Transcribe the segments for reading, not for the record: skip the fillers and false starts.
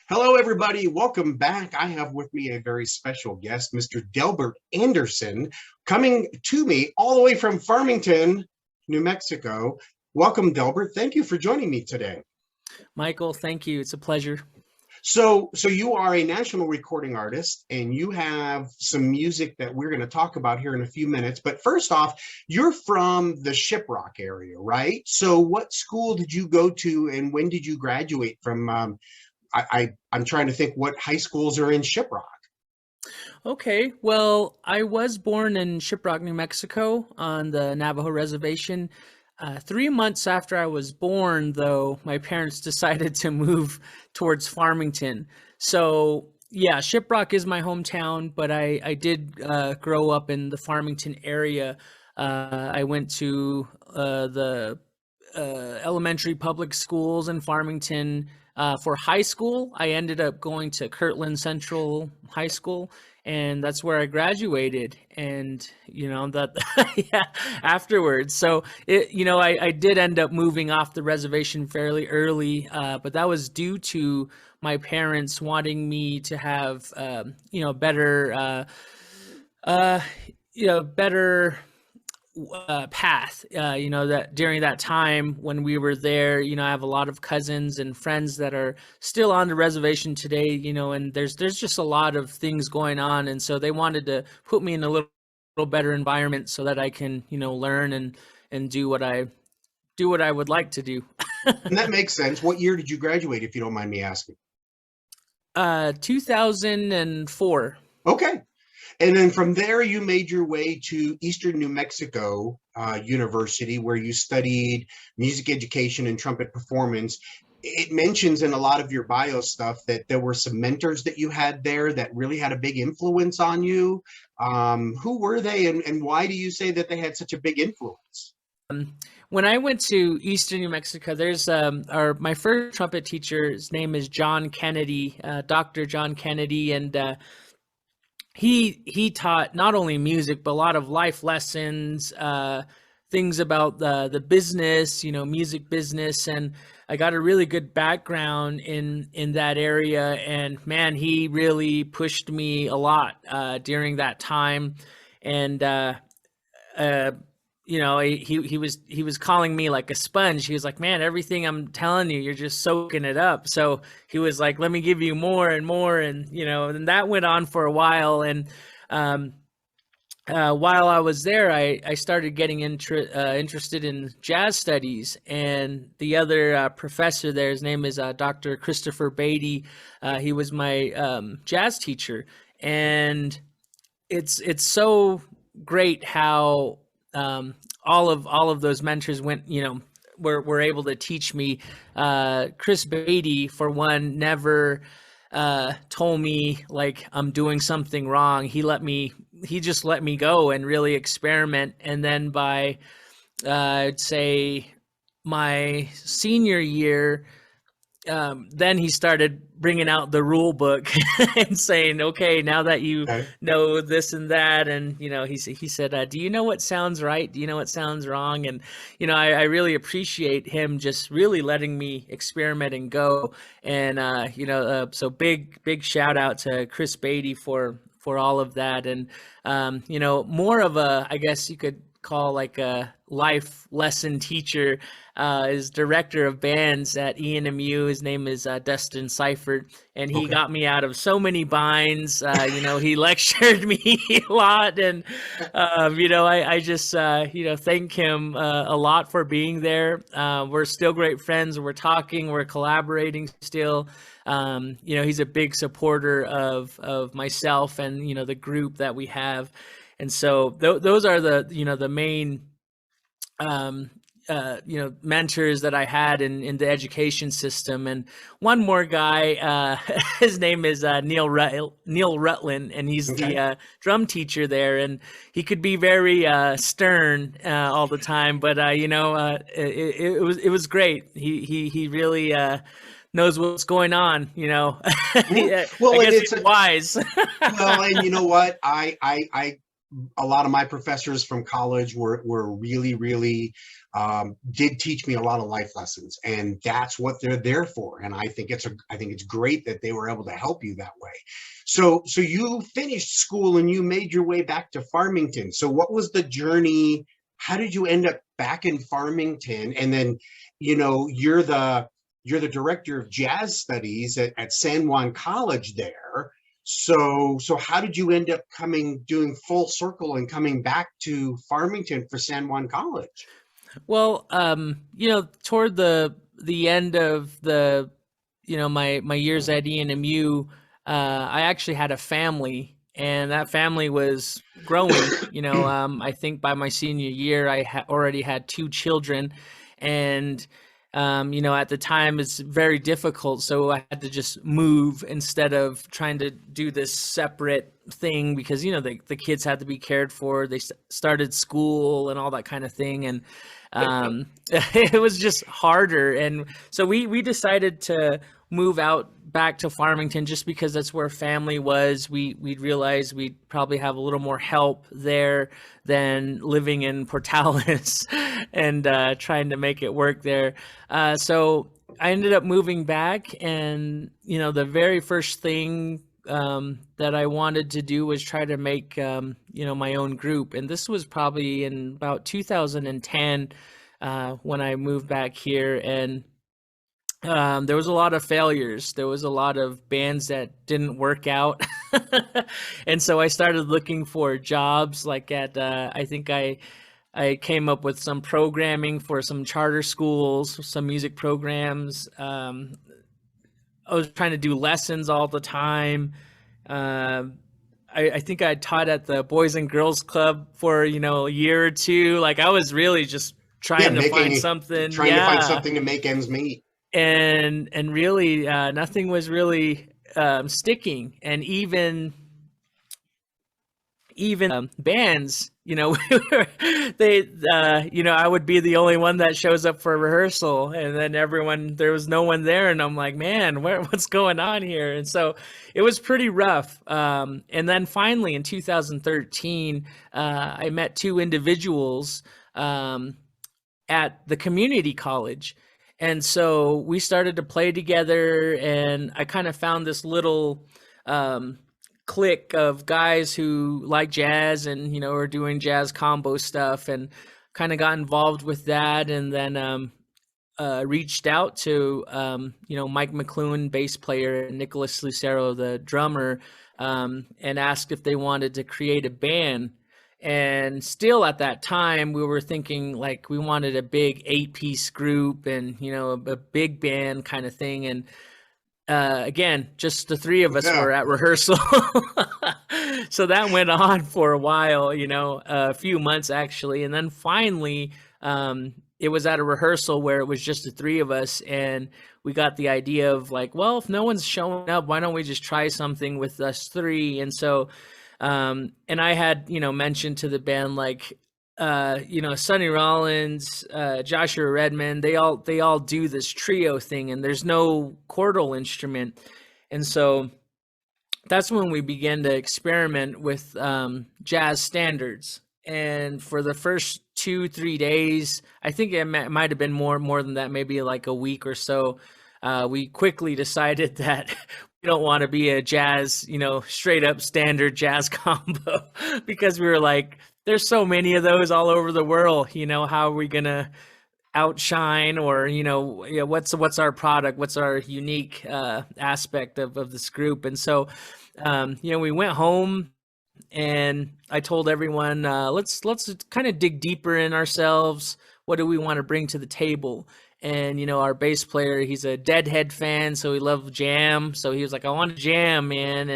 Hello, everybody. Welcome back. I have with me a very special guest, Mr. Delbert Anderson, coming to me all the way from Farmington, New Mexico. Welcome, Delbert. Thank you for joining me today. Michael, thank you. It's a pleasure. So you are a national recording artist, and you have some music that we're going to talk about here in a few minutes. But first off, you're from the Shiprock area, right? So what school did you go to, and when did you graduate from? I'm trying to think what high schools are in Shiprock. Okay, well, I was born in Shiprock, New Mexico on the Navajo reservation. 3 months after I was born, though, my parents decided to move towards Farmington. So, yeah, Shiprock is my hometown, but I did grow up in the Farmington area. I went to the elementary public schools in Farmington. For high school, I ended up going to Kirtland Central High School, and that's where I graduated. And that yeah, afterwards. So I did end up moving off the reservation fairly early, but that was due to my parents wanting me to have better better path. That during that time when we were there, I have a lot of cousins and friends that are still on the reservation today, and there's just a lot of things going on, and so they wanted to put me in a little better environment so that I can learn and do what I would like to do. And that makes sense. What year did you graduate, if you don't mind me asking? 2004. Okay. And then from there, you made your way to Eastern New Mexico University, where you studied music education and trumpet performance. It mentions in a lot of your bio stuff that there were some mentors that you had there that really had a big influence on you. Who were they, and why do you say that they had such a big influence? When I went to Eastern New Mexico, there's my first trumpet teacher. His name is John Kennedy, Dr. John Kennedy, and he taught not only music but a lot of life lessons, things about the business, music business, and I got a really good background in that area. And man, he really pushed me a lot during that time, and he was calling me like a sponge. He was like, man, everything I'm telling you, you're just soaking it up. So he was like, let me give you more and more. And that went on for a while. And while I was there, I started getting interested in jazz studies. And the other professor there, his name is Dr. Christopher Beatty. He was my jazz teacher. And it's so great how all of those mentors were able to teach me. Chris Beatty, for one, never told me like I'm doing something wrong. He just let me go and really experiment. And then by I'd say my senior year, then he started bringing out the rule book and saying, okay, now that you Okay. know this and that. And, he said, do you know what sounds right? Do you know what sounds wrong? And, I really appreciate him just really letting me experiment and go. And, so big shout out to Chris Beatty for all of that. And, more of I guess you could call like a life lesson teacher, is director of bands at ENMU. His name is Dustin Seifert, and he Okay. got me out of so many binds. He lectured me a lot, and I just thank him a lot for being there. We're still great friends. We're talking. We're collaborating still. He's a big supporter of myself and the group that we have. And so those are the main mentors that I had in the education system. And one more guy, his name is Neil Rutland, and he's Okay. the drum teacher there. And he could be very stern all the time, but it was great. He really knows what's going on. Well, I and guess it's he's wise. well, and you know what? I a lot of my professors from college were really, really did teach me a lot of life lessons, and that's what they're there for. And I think it's great that they were able to help you that way. So you finished school and you made your way back to Farmington. So what was the journey? How did you end up back in Farmington? And then, you're the director of jazz studies at San Juan College there. So how did you end up doing full circle and coming back to Farmington for San Juan College? Well, toward the end of my years at ENMU, I actually had a family, and that family was growing. I think by my senior year, I already had two children, and at the time it's very difficult, so I had to just move instead of trying to do this separate thing, because the kids had to be cared for. They started school and all that kind of thing, and it was just harder. And so we decided to move out back to Farmington just because that's where family was. We'd realized we'd probably have a little more help there than living in Portales and trying to make it work there. So I ended up moving back, and the very first thing that I wanted to do was try to make my own group. And this was probably in about 2010 when I moved back here. And there was a lot of failures. There was a lot of bands that didn't work out. And so I started looking for jobs, like I think I came up with some programming for some charter schools, some music programs. I was trying to do lessons all the time. I think I taught at the Boys and Girls Club for, a year or two. Like, I was really just trying to find something. Trying to find something to make ends meet. And really, nothing was really sticking. And even bands, they, I would be the only one that shows up for rehearsal, and then there was no one there. And I'm like, man, what's going on here? And so it was pretty rough. And then finally in 2013, I met two individuals at the community college. And so we started to play together, and I kind of found this little clique of guys who like jazz and, are doing jazz combo stuff, and kind of got involved with that. And then reached out to, Mike McLuhan, bass player, and Nicholas Lucero, the drummer, and asked if they wanted to create a band. And still at that time, we were thinking like we wanted a big 8-piece group and, a big band kind of thing. And again, just the three of us were at rehearsal. So that went on for a while, a few months actually. And then finally, it was at a rehearsal where it was just the three of us. And we got the idea of like, well, if no one's showing up, why don't we just try something with us three? And so and I had, mentioned to the band, like, Sonny Rollins, Joshua Redmond, they all do this trio thing, and there's no chordal instrument. And so that's when we began to experiment with jazz standards. And for the first 2-3 days, I think it might have been more than that, maybe like a week or so, we quickly decided that we don't want to be a jazz, straight up standard jazz combo, because we were like, there's so many of those all over the world. How are we gonna outshine, or what's our product? What's our unique aspect of this group? And so, we went home, and I told everyone, let's kind of dig deeper in ourselves. What do we want to bring to the table? And, our bass player, he's a Deadhead fan, so he loved jam. So he was like, I want to jam, man.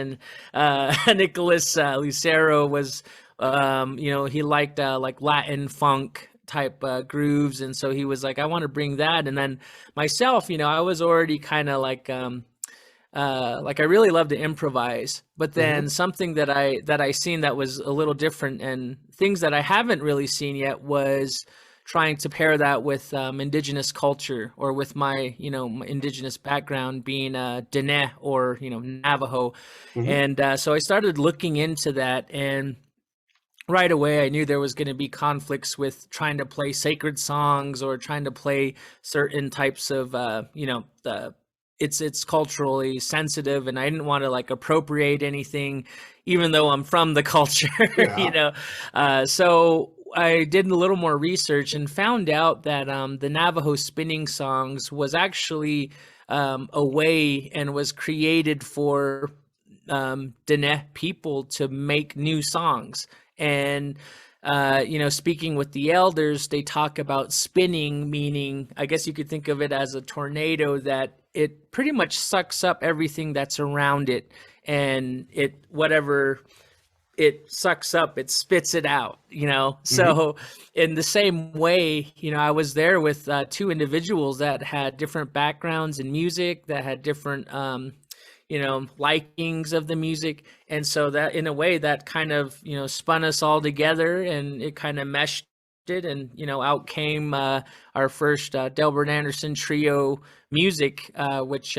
And Nicholas Lucero was, he liked like Latin funk type grooves. And so he was like, I want to bring that. And then myself, I was already kind of like I really love to improvise. But then something that I seen that was a little different, and things that I haven't really seen yet, was trying to pair that with indigenous culture, or with my, my indigenous background being Dene, or, Navajo. And so I started looking into that, and right away I knew there was going to be conflicts with trying to play sacred songs or trying to play certain types of the it's culturally sensitive, and I didn't want to like appropriate anything even though I'm from the culture. Yeah. So I did a little more research and found out that the Navajo spinning songs was actually a way and was created for Dene people to make new songs. And speaking with the elders, they talk about spinning, meaning, I guess you could think of it as a tornado, that it pretty much sucks up everything that's around it, and it whatever it sucks up, it spits it out. Hmm. So in the same way, I was there with two individuals that had different backgrounds in music, that had different likings of the music. And so that in a way that kind of, spun us all together, and it kind of meshed it. And, out came our first Delbert Anderson trio music, which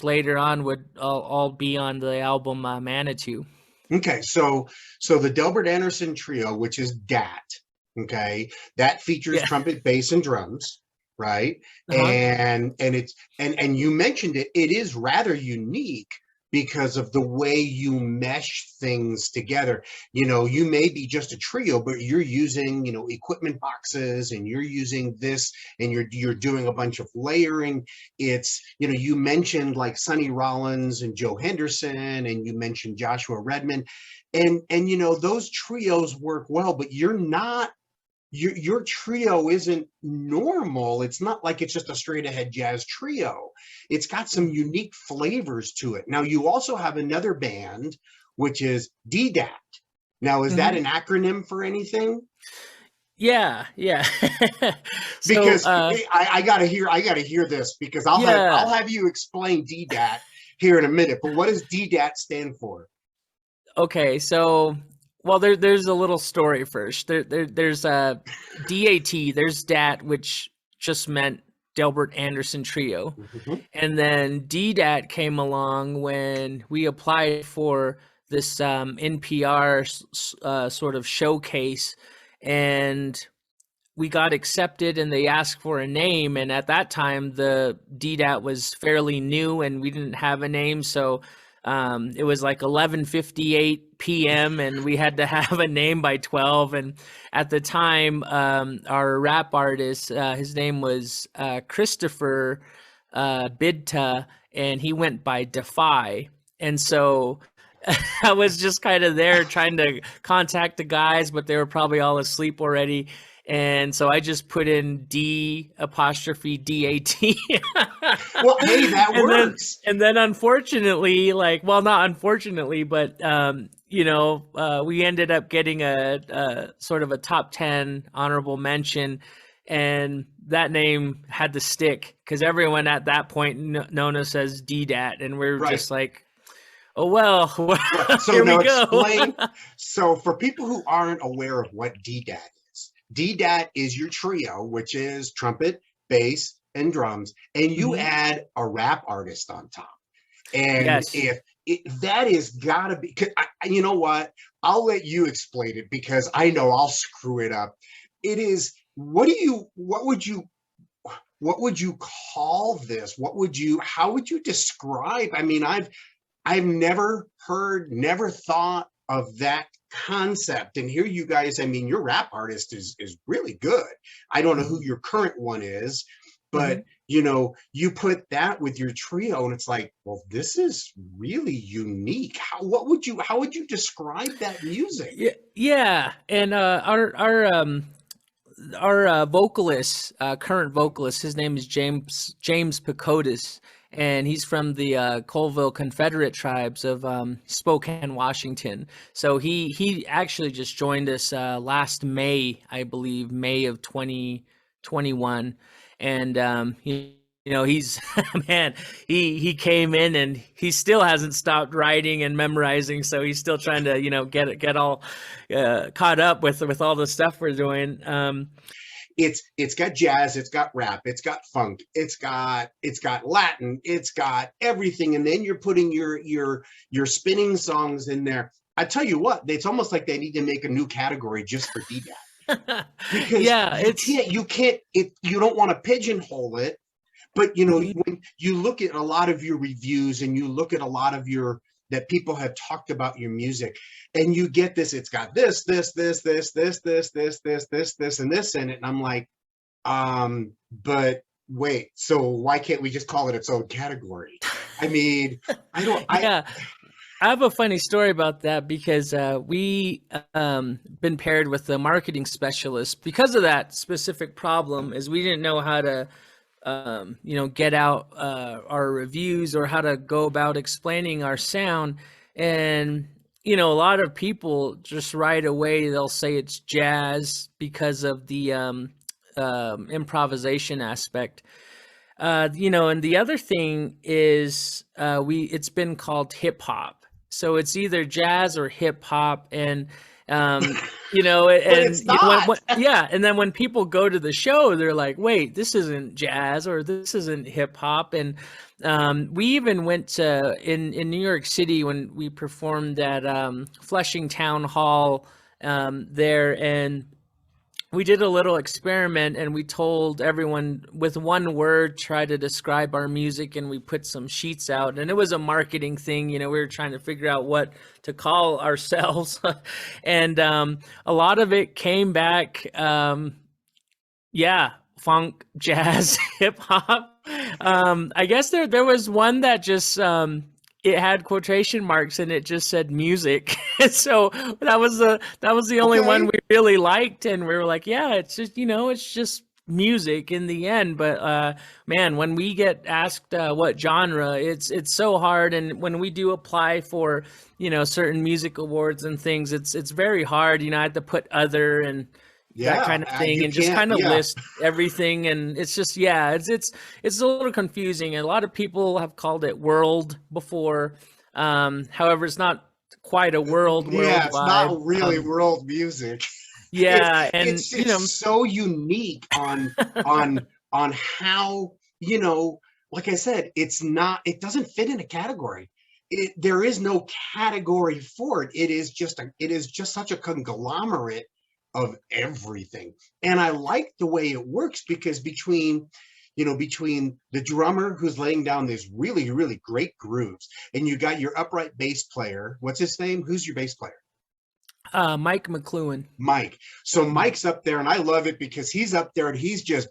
later on would all be on the album Manitou. Okay, so the Delbert Anderson trio, which is DAT, okay, that features Yeah. trumpet, bass, and drums, right? Uh-huh. And you mentioned it, it is rather unique because of the way you mesh things together. You may be just a trio, but you're using, equipment boxes, and you're using this, and you're doing a bunch of layering. It's, you mentioned like Sonny Rollins and Joe Henderson, and you mentioned Joshua Redman, and those trios work well, but your trio isn't normal. It's not like it's just a straight ahead jazz trio. It's got some unique flavors to it. Now, you also have another band, which is DDAT. Now, is that Mhm. an acronym for anything? Yeah, yeah. So, Because I gotta hear this, because I'll yeah. have you explain DDAT here in a minute. But what does DDAT stand for? Okay, so well, there's a little story first. There's a DAT, there's DAT, which just meant Delbert Anderson Trio, Mhm. and then DDAT came along when we applied for this NPR sort of showcase, and we got accepted, and they asked for a name. And at that time, the DDAT was fairly new, and we didn't have a name. So it was like 11:58 p.m. and we had to have a name by 12. And at the time, our rap artist, his name was Christopher Bidta, and he went by Defy. And so I was just kind of there trying to contact the guys, but they were probably all asleep already. And so I just put in D apostrophe DAT. Well, hey, that and then works. and then unfortunately, like, well, not unfortunately, but we ended up getting a sort of a top 10 honorable mention, and that name had to stick because everyone at that point known us as DDAT, and we are Right. just like, oh well, Right. So here we now go. explain. So for people who aren't aware of what DDAT is, DDAT is your trio, which is trumpet, bass, and drums, and you Hmm. add a rap artist on top. And Yes. if that is gotta be, you know what? I'll let you explain it because I know I'll screw it up. It is. What would you call this? How would you describe? I mean, I've never heard, never thought of that concept. And here you guys, I mean, your rap artist is really good. I don't know who Hmm. your current one is, but Hmm. you put that with your trio, and it's like, well, this is really unique. How would you describe that music? Yeah, yeah, and our vocalist, current vocalist, his name is James Pacotis, and he's from the Colville Confederate tribes of Spokane, Washington. So he actually just joined us last May, I believe, May of 2021, and he's man, he came in and he still hasn't stopped writing and memorizing, so he's still trying to get all caught up with all the stuff we're doing. It's got jazz, it's got rap, it's got funk, it's got Latin, it's got everything, and then you're putting your spinning songs in there. I tell you what, it's almost like they need to make a new category just for DDAT, because Yeah, it's you don't want to pigeonhole it. But mhm. when you look at a lot of your reviews and you look at a lot of your that people have talked about your music, and you get this, it's got this, and this in it, and I'm like, but wait, so why can't we just call it its own category? I mean, I don't, I Yeah. I have a funny story about that because we been paired with a marketing specialist because of that specific problem. Is we didn't know how to get out our reviews or how to go about explaining our sound. And, a lot of people just right away, they'll say it's jazz because of the improvisation aspect. And the other thing is it's been called hip hop. So it's either jazz or hip hop. And but and it's not. yeah, and then when people go to the show, they're like, "Wait, this isn't jazz or this isn't hip hop." And we even went to in New York City when we performed at Flushing Town Hall there, and we did a little experiment and we told everyone with one word try to describe our music, and we put some sheets out, and it was a marketing thing. We were trying to figure out what to call ourselves. And a lot of it came back yeah, funk, jazz, hip hop. I guess there was one that just it had quotation marks and it just said music. So that was the only one Okay. we really liked, and we were like, yeah, it's just it's just music in the end. But man, when we get asked what genre, it's so hard. And when we do apply for certain music awards and things, it's very hard. I had to put other and that Yeah, kind of thing you and just can't. kind of Yeah, list everything. And it's just, yeah, it's a little confusing, and a lot of people have called it world before. However, it's not quite a world yeah, it's not vibe. really world music. It's Yeah, and it's so unique on how, like I said, it doesn't fit in a category. There is no category for it. It is just such a conglomerate of everything. And I like the way it works, because between the drummer who's laying down these really, really great grooves, and you got your upright bass player. What's his name? Who's your bass player? Mike McLuhan. Mike. So Mhm. Mike's up there, and I love it because he's up there and he's just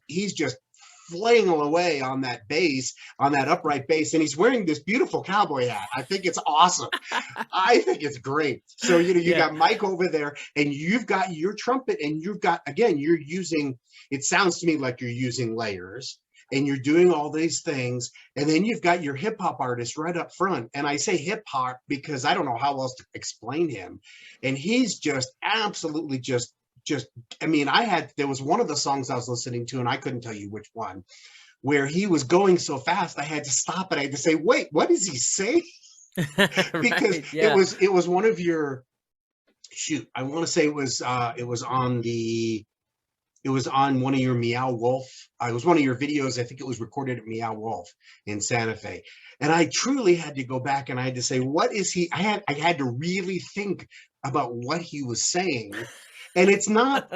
flailing away on that bass, on that upright bass, and he's wearing this beautiful cowboy hat. I think it's awesome. I think it's great. So you Yeah. got Mike over there, and you've got your trumpet, and you've got, again, you're using. It sounds to me like you're using layers, and you're doing all these things, and then you've got your hip hop artist right up front. And I say hip hop because I don't know how else to explain him, and he's just absolutely just. I mean, there was one of the songs I was listening to, and I couldn't tell you which one, where he was going so fast I had to stop and I had to say, wait, what does he say? Because Right. it Yeah. was it was one of your, shoot, I want to say it was on one of your Meow Wolf. It was one of your videos. I think it was recorded at Meow Wolf in Santa Fe. And I truly had to go back and I had to say, what is he? I had to really think about what he was saying. And it's not,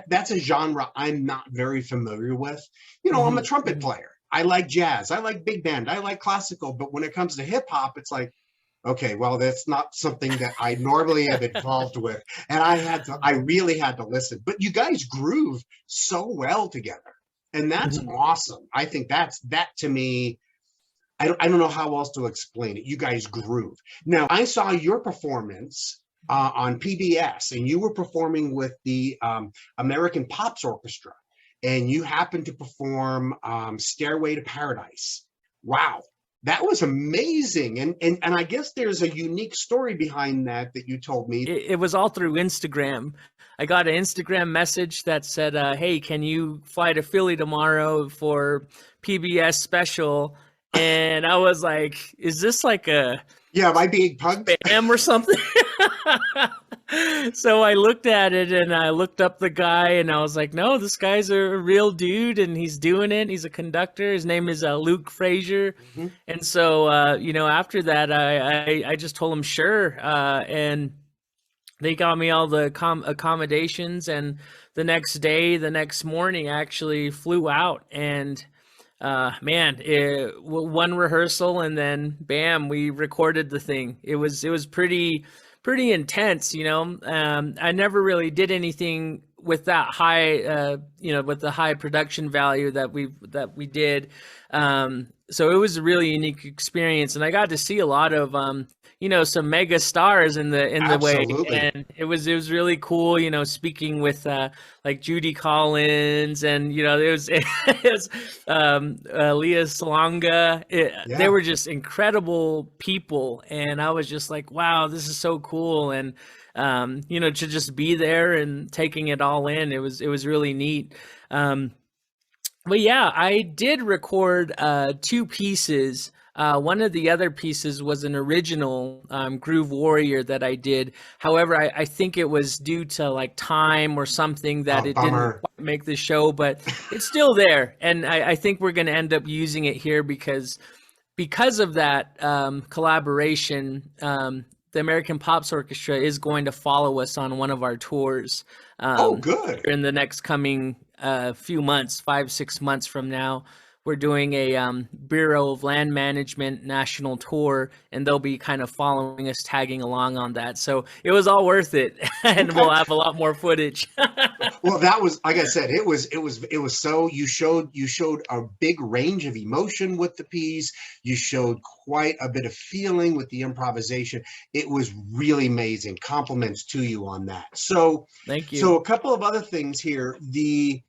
that's a genre I'm not very familiar with. I'm a Mhm, trumpet mhm. player. I like jazz. I like big band. I like classical. But when it comes to hip hop, it's like, okay, well, that's not something that I normally am involved with. And I really had to listen. But you guys groove so well together. And that's Mhm. awesome. I think that to me, I don't know how else to explain it. You guys groove. Now, I saw your performance on PBS, and you were performing with the American Pops Orchestra, and you happened to perform Stairway to Paradise. Wow, that was amazing. And I guess there's a unique story behind that you told me. It was all through Instagram. I got an Instagram message that said, "Hey, can you fly to Philly tomorrow for PBS special?" And I was like, "Is this like a Yeah, am I being punked? spam or something?" So I looked at it and I looked up the guy and I was like, no, this guy's a real dude and he's doing it. He's a conductor. His name is Luke Frazier. Mhm. And so, after that, I just told him sure. And they got me all the accommodations. And the next day, the next morning, I actually flew out and one rehearsal and then bam, we recorded the thing. It was pretty intense, I never really did anything with that high, with the high production value that we did. So it was a really unique experience, and I got to see a lot of some mega stars in the way, Absolutely. and it was really cool, speaking with like Judy Collins, and it was Leah Salonga. They Yeah. were just incredible people, and I was just like, wow, this is so cool, and to just be there and taking it all in, it was really neat. But yeah, I did record two pieces. One of the other pieces was an original Groove Warrior that I did. However, I think it was due to like time or something that Oh, it didn't bummer. quite make the show, but it's still there. And I think we're going to end up using it here because of that collaboration. The American Pops Orchestra is going to follow us on one of our tours Oh, good. in the next coming few months, 5, 6 months from now. We're doing a Bureau of Land Management national tour, and they'll be kind of following us, tagging along on that. So it was all worth it, and Okay. we'll have a lot more footage. Well, that was, like I said, it was so you showed a big range of emotion with the piece. You showed quite a bit of feeling with the improvisation. It was really amazing. Compliments to you on that. So, Thank you. so a couple of other things here. The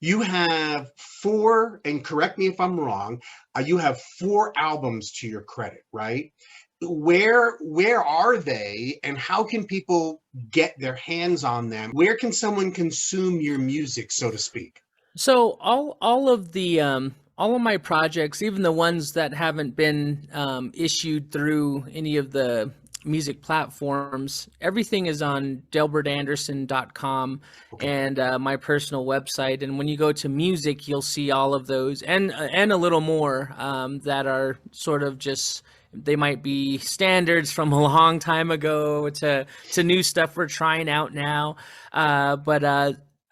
you have four, and correct me if I'm wrong, you have four albums to your credit, right? Where are they, and how can people get their hands on them? Where can someone consume your music, so to speak? So all of my projects, even the ones that haven't been issued through any of the music platforms, everything is on delbertanderson.com Okay. and my personal website. And when you go to music, you'll see all of those and a little more that are sort of just, they might be standards from a long time ago to new stuff we're trying out now. But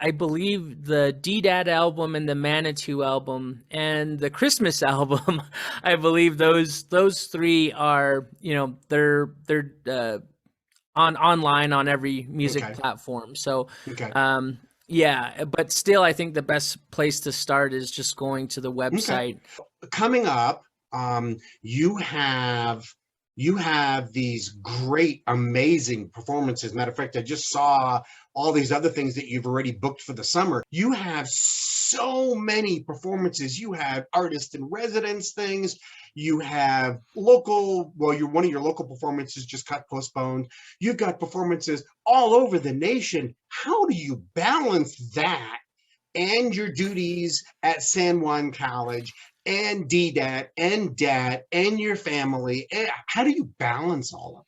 I believe the D-Dad album and the Manitou album and the Christmas album, I believe those three are, they're on online on every music Okay. platform. So Okay. yeah, but still I think the best place to start is just going to the Okay. website. Coming up, you have these great, amazing performances. Matter of fact, I just saw all these other things that you've already booked for the summer. You have so many performances. You have artist in residence things. You have local, well, one of your local performances just got postponed. You've got performances all over the nation. How do you balance that and your duties at San Juan College and DDAT and dad and your family? How do you balance all of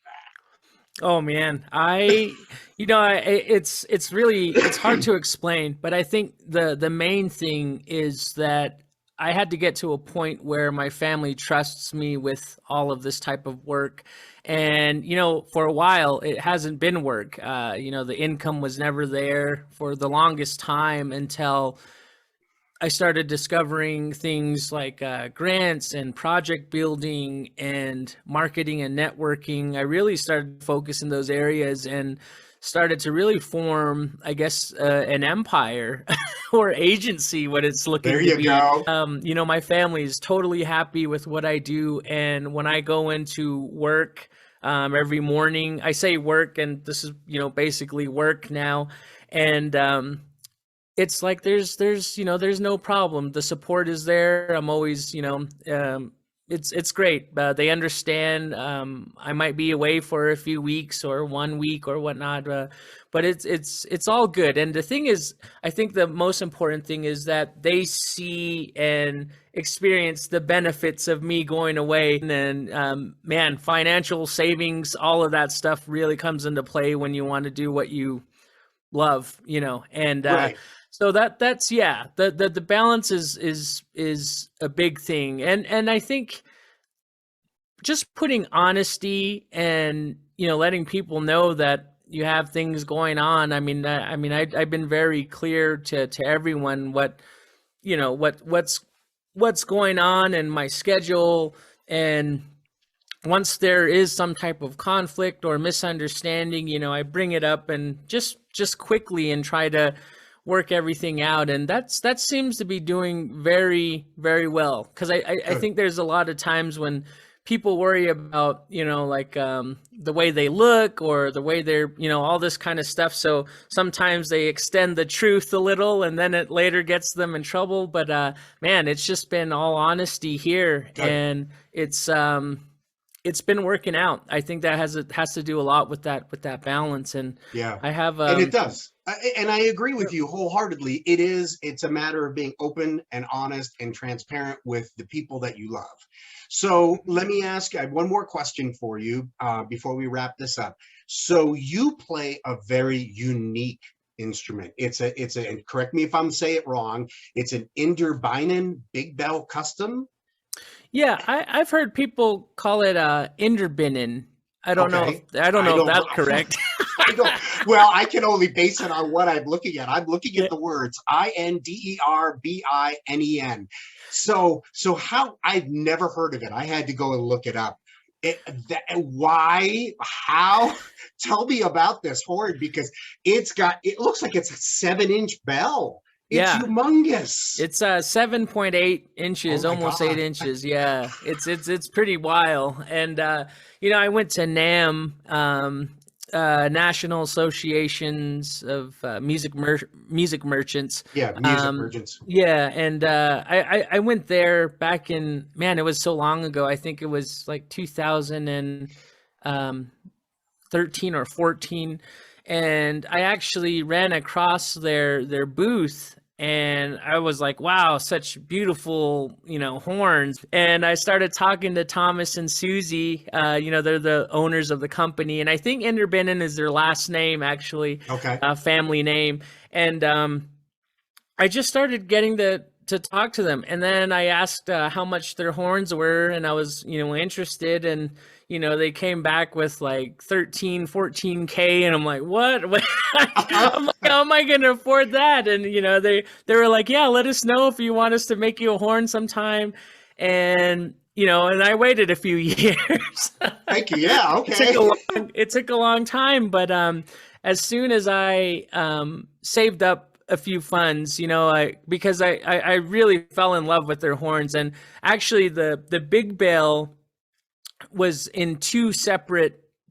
Oh man, it's really, it's hard that? to explain, but I think the main thing is that I had to get to a point where my family trusts me with all of this type of work. And for a while it hasn't been work. The income was never there for the longest time until I started discovering things like grants and project building and marketing and networking. I really started focusing those areas and started to really form, I guess, an empire or agency, what it's There looking to you be. go. My family is totally happy with what I do. And when I go into work every morning, I say work, and this is, basically work now. And it's like there's no problem. The support is there. I'm always, it's great. They understand. I might be away for a few weeks or 1 week or whatnot, but it's all good. And the thing is, I think the most important thing is that they see and experience the benefits of me going away. And then, man, financial savings, all of that stuff really comes into play when you want to do what you love, and Right. so that's yeah, the balance is a big thing, and I think just putting honesty and letting people know that you have things going on. I've been very clear to everyone what what's going on in my schedule, and once there is some type of conflict or misunderstanding, I bring it up and just quickly and try to work everything out. And that seems to be doing very, very well. Because I think there's a lot of times when people worry about, the way they look or the way they're, all this kind of stuff. So sometimes they extend the truth a little and then it later gets them in trouble. But man, it's just been all honesty here. Good. And it's been working out. I think that has to do a lot with that balance. And Yeah, I have and it does. And I agree with you wholeheartedly. It's a matter of being open and honest and transparent with the people that you love. So let me ask, I have one more question for you before we wrap this up. So you play a very unique instrument. It's a, and correct me if I'm saying it wrong, it's an Inderbinen Big Bell Custom. Yeah, I've heard people call it Inderbinen. I don't know. Okay. I don't know if that's correct. Well, I can only base it on what I'm looking at. I'm looking at the words Inderbinen. So how, I've never heard of it. I had to go and look it up. Why? How? Tell me about this horn, because it looks like it's a 7-inch bell. It's humongous. It's 7.8 inches, almost God. 8 inches. Yeah, it's pretty wild. And I went to NAM, National Associations of Music Merchants. Yeah, music merchants. Yeah, and I went there back in, man, it was so long ago. I think it was like 2013 or 14, and I actually ran across their booth. And I was like, wow, such beautiful, horns. And I started talking to Thomas and Susie, they're the owners of the company. And I think Inderbinen is their last name, actually. Okay. Family name. And I just started getting to talk to them. And then I asked how much their horns were. And I was, interested. And, they came back with like 13, 14K. And I'm like, what? I'm like, how am I going to afford that? And, they were like, yeah, let us know if you want us to make you a horn sometime. And, and I waited a few years. Thank you. Yeah. Okay. It took a long time. But as soon as I saved up a few funds, because I really fell in love with their horns. And actually the Big Bell was in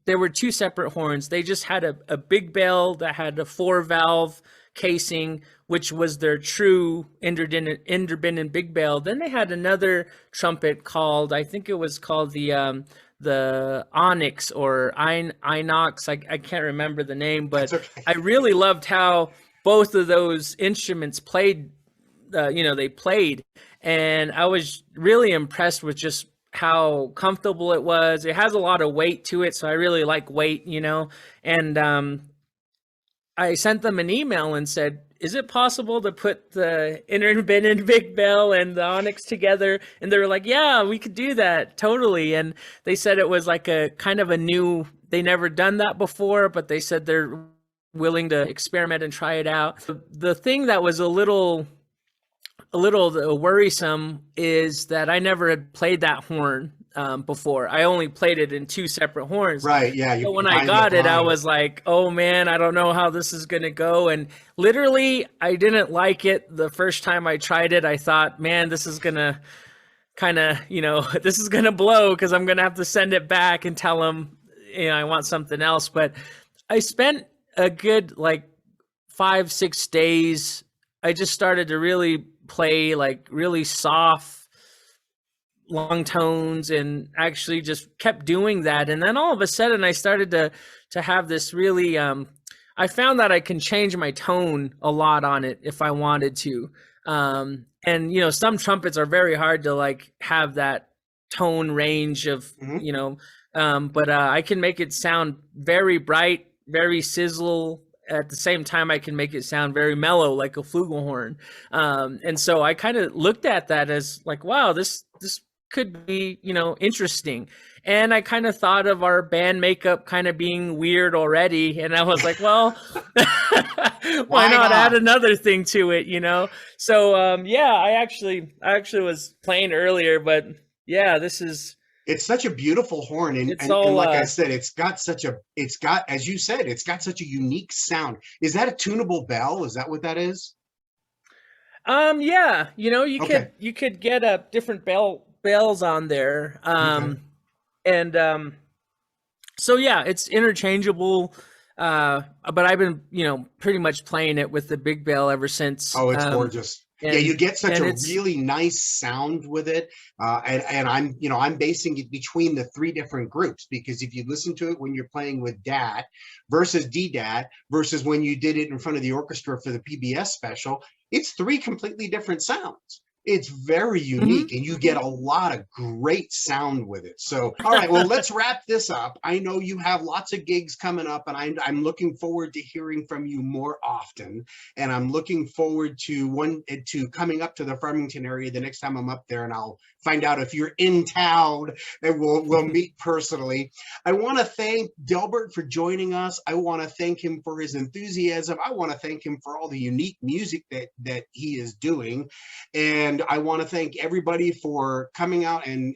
there were two separate horns. They just had a Big Bell that had a 4-valve casing, which was their true Inderbinen Big Bell. Then they had another trumpet called, I think it was called the Onyx or Inox. I can't remember the name, but okay. I really loved how both of those instruments played, they played. And I was really impressed with just how comfortable it was. It has a lot of weight to it, so I really like weight, and I sent them an email and said, is it possible to put the Inderbinen Big Bell and the Onyx together? And they were like, yeah, we could do that, totally. And they said it was like a kind of a new, they never done that before, but they said they're willing to experiment and try it out. The thing that was a little worrisome is that I never had played that horn before. I only played it in two separate horns. Right, yeah. So when I got it, I was like, oh man, I don't know how this is going to go. And literally, I didn't like it the first time I tried it. I thought, man, this is going to kind of, this is going to blow because I'm going to have to send it back and tell them, I want something else. But I spent a good 5-6 days. I just started to really play like really soft, long tones, and actually just kept doing that. And then all of a sudden I started to have this really I found that I can change my tone a lot on it if I wanted to. And some trumpets are very hard to like have that tone range of, Mhm. but I can make it sound very bright, very sizzle. At the same time, I can make it sound very mellow, like a flugelhorn. And so I kind of looked at that as like, wow, this could be, interesting. And I kind of thought of our band makeup kind of being weird already, and I was like, well, why Why not add not? another thing to it? So yeah, I actually was playing earlier, but yeah, It's such a beautiful horn, and it's and all like I said, as you said, it's got such a unique sound. Is that a tunable bell? Is that what that is? yeah, you Okay. could get different bells on there. Okay. And So yeah, it's interchangeable. But I've been, pretty much playing it with the big bell ever since. Oh, it's gorgeous. Yeah, And you get such and a it's really nice sound with it. And I'm basing it between the three different groups, because if you listen to it when you're playing with DAT versus DDAT versus when you did it in front of the orchestra for the PBS special, it's three completely different sounds. It's very Mhm, unique, and you get mhm. a lot of great sound with it. So, all right, well, let's wrap this up. I know you have lots of gigs coming up, and I'm looking forward to hearing from you more often. And I'm looking forward to coming up to the Farmington area the next time I'm up there, and I'll find out if you're in town, and we'll meet personally. I want to thank Delbert for joining us. I want to thank him for his enthusiasm. I want to thank him for all the unique music that he is doing. And I want to thank everybody for coming out and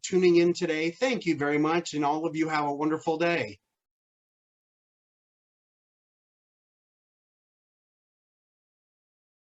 tuning in today. Thank you very much. And all of you have a wonderful day.